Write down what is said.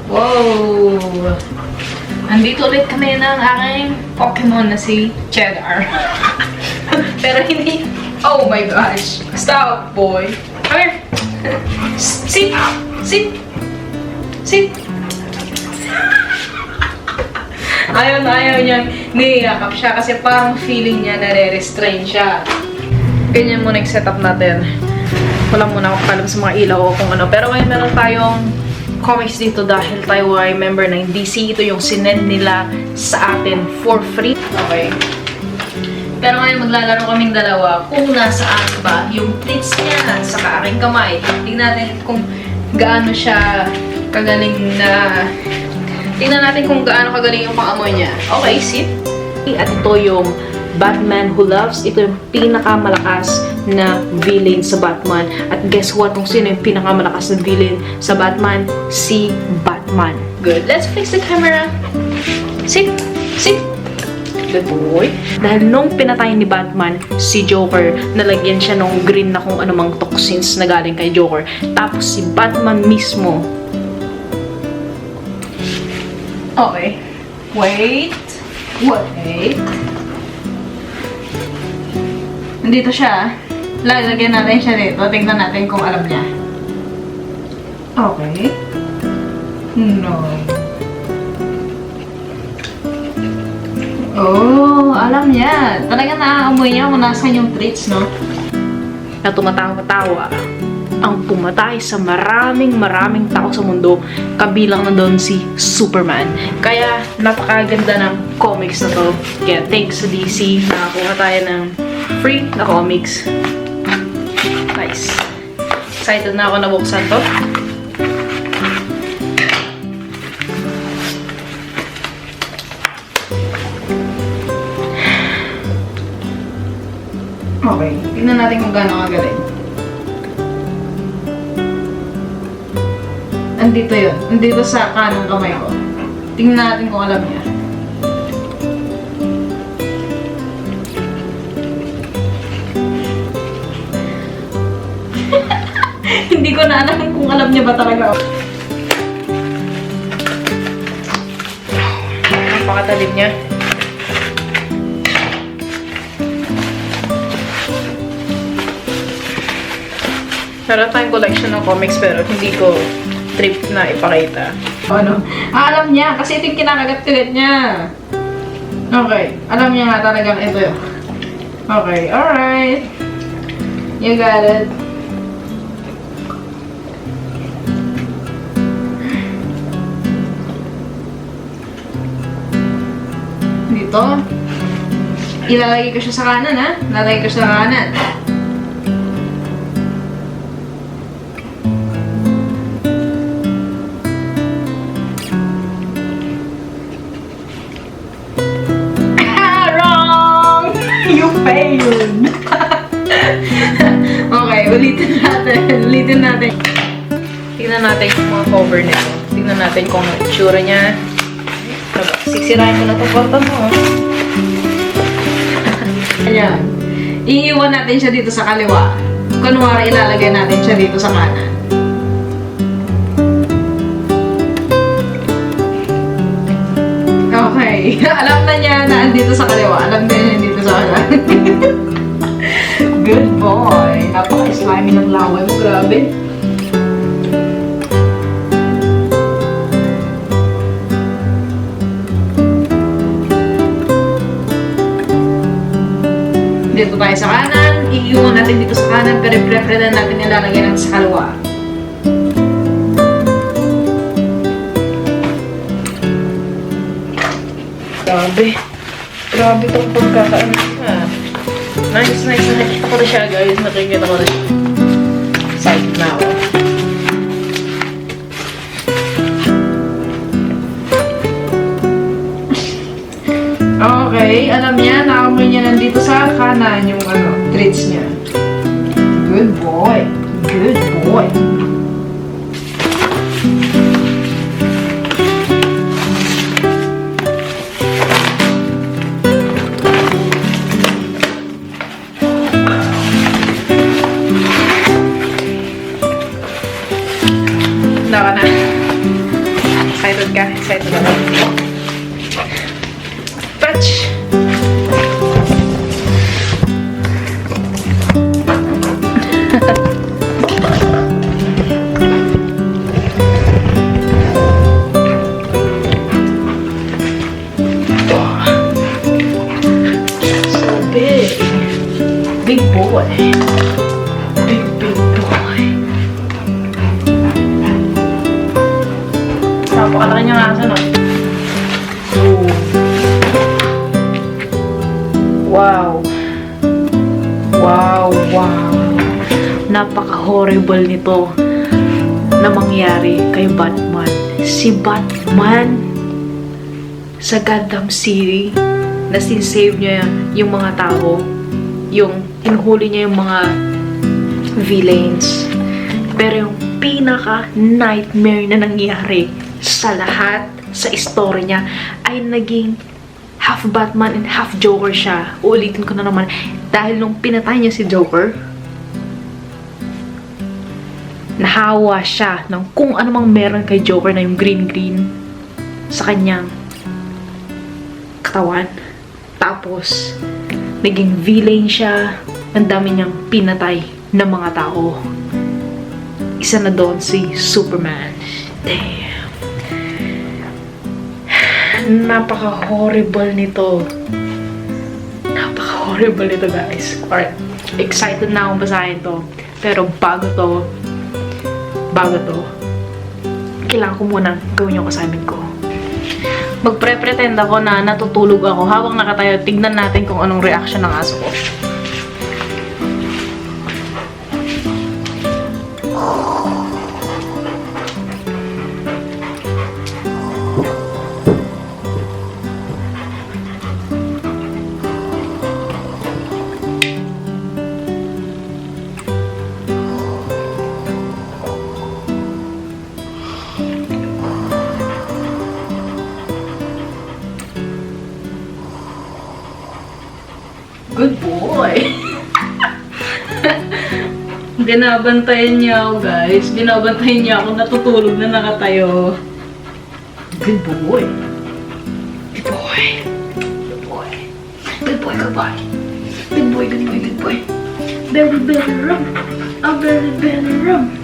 Wow! Andito ulit kami ng aking Pokemon na si Cheddar. Pero hindi... Oh my gosh! Stop, boy! Come here! Sit! Sit! Sit! Ayaw na ayaw niya. Niyakap siya kasi parang feeling niya nare-restrain siya. Ganyan muna yung setup natin. Wala muna akong kalam sa mga ilaw o kung ano. Pero ngayon meron tayong comics dito dahil tayo ay member ng DC. Ito yung sinend nila sa atin for free. Okay. Pero ngayon maglalaro kaming dalawa kung nasaan ba yung treats niya sa aking kamay. Tingnan natin kung gaano siya kagaling na... Tingnan natin kung gaano kagaling yung pang-amoy niya. Okay, sit. At ito yung Batman Who Loves. Ito yung pinakamalakas na villain sa Batman. At guess what? Kung sino yung pinakamalakas na villain sa Batman? Si Batman. Good. Let's fix the camera. Sit. Sit. Good boy. Dahil nung pinatay ni Batman si Joker, nalagyan siya ng green na kung anumang toxins na galing kay Joker. Tapos si Batman mismo. Okay. Wait. Wait. Nandito siya. Lalagyan natin siya dito. Tingnan natin kung alam niya. Okay. No. Oh, alam niya. Talaga naaamoy niya kung nasan yung treats, no? Na tumatawa-tawa ang pumatay sa maraming tao sa mundo, kabilang na doon si Superman. Kaya napakaganda ng comics na to. Kaya thanks sa DC, nakakuha tayo ng free na comics. Nice. Excited na ako na buksan to. Okay, tingnan natin kung gaano kagaling. Andito yun. Andito sa kanang kamay ko. Tingnan natin kung alam niya. Hindi ko na alam kung alam niya ba talaga. Napakatalim niya. Meron tayong collection ng comics pero hindi ko trip na ipakita. Ano? Alam niya kasi ito yung kinakagat-kagat niya. Okay. Alam niya nga talagang ito yun. Okay. Alright. You got it. Dito. Ilalagay ko siya sa kanan, ha? Ilalagay ko siya sa kanan. Failed! Okay, ulitin natin. Tingnan natin yung mga cover nito. Tingnan natin kung ano itsura niya. Siksirahin ko na itong kwarto mo. Ayan. Iiwan natin siya dito sa kaliwa. Kunwari, ilalagay natin siya dito sa kanan. Okay. Alam na niya na andito sa kaliwa. Alam na niya dito sa kanan. Good boy. Napaka-slimy ng laway mo. Grabe. Dito tayo sa kanan. Iiwan natin dito sa kanan. Pero prefer na natin ilalagay natin sa kaliwa. Grabe. Grabe itong pagkakaano niya. Nice. Nakikita ko na siya, guys. Nakikita ko na siya. Excited na ako. Okay. Alam niya, nakamoy niya nandito sa kanan yung treats niya. Good boy. Good boy. Handa ka na. Excited ka? Excited ka na. Fetch! Big boy. Big boy. Napakalaki niya nga sa no? Oh. Wow. Wow, wow. Napaka-horrible nito na mangyari kay Batman. Si Batman sa Gotham City na sinsave niya yung mga tao, yung inuhuli niya yung mga villains. Pero yung pinaka-nightmare na nangyari sa lahat, sa story niya, ay naging half Batman and half Joker siya. Uulitin ko na naman, dahil nung pinatay niya si Joker, nahawa siya ng kung ano mang meron kay Joker na yung green-green sa kanyang katawan. Tapos, naging villain siya. Ang dami niyang pinatay ng mga tao. Isa na doon si Superman. Damn. Napaka-horrible nito. Napaka-horrible nito, guys. Alright. Excited na akong basahin to. Pero bago to, kailangan ko munang gawin yung assignment ko. Magpre-pretend ako na natutulog ako habang nakatayo. Tignan natin kung anong reaction ng aso ko. Good boy! Binabantayan niya ako, guys. Binabantayan niya ako natutulog na nakatayo. Good boy! Good boy! Good boy! Good boy, good boy! Good boy, good boy, good boy! Very, very rum! A very, very rum!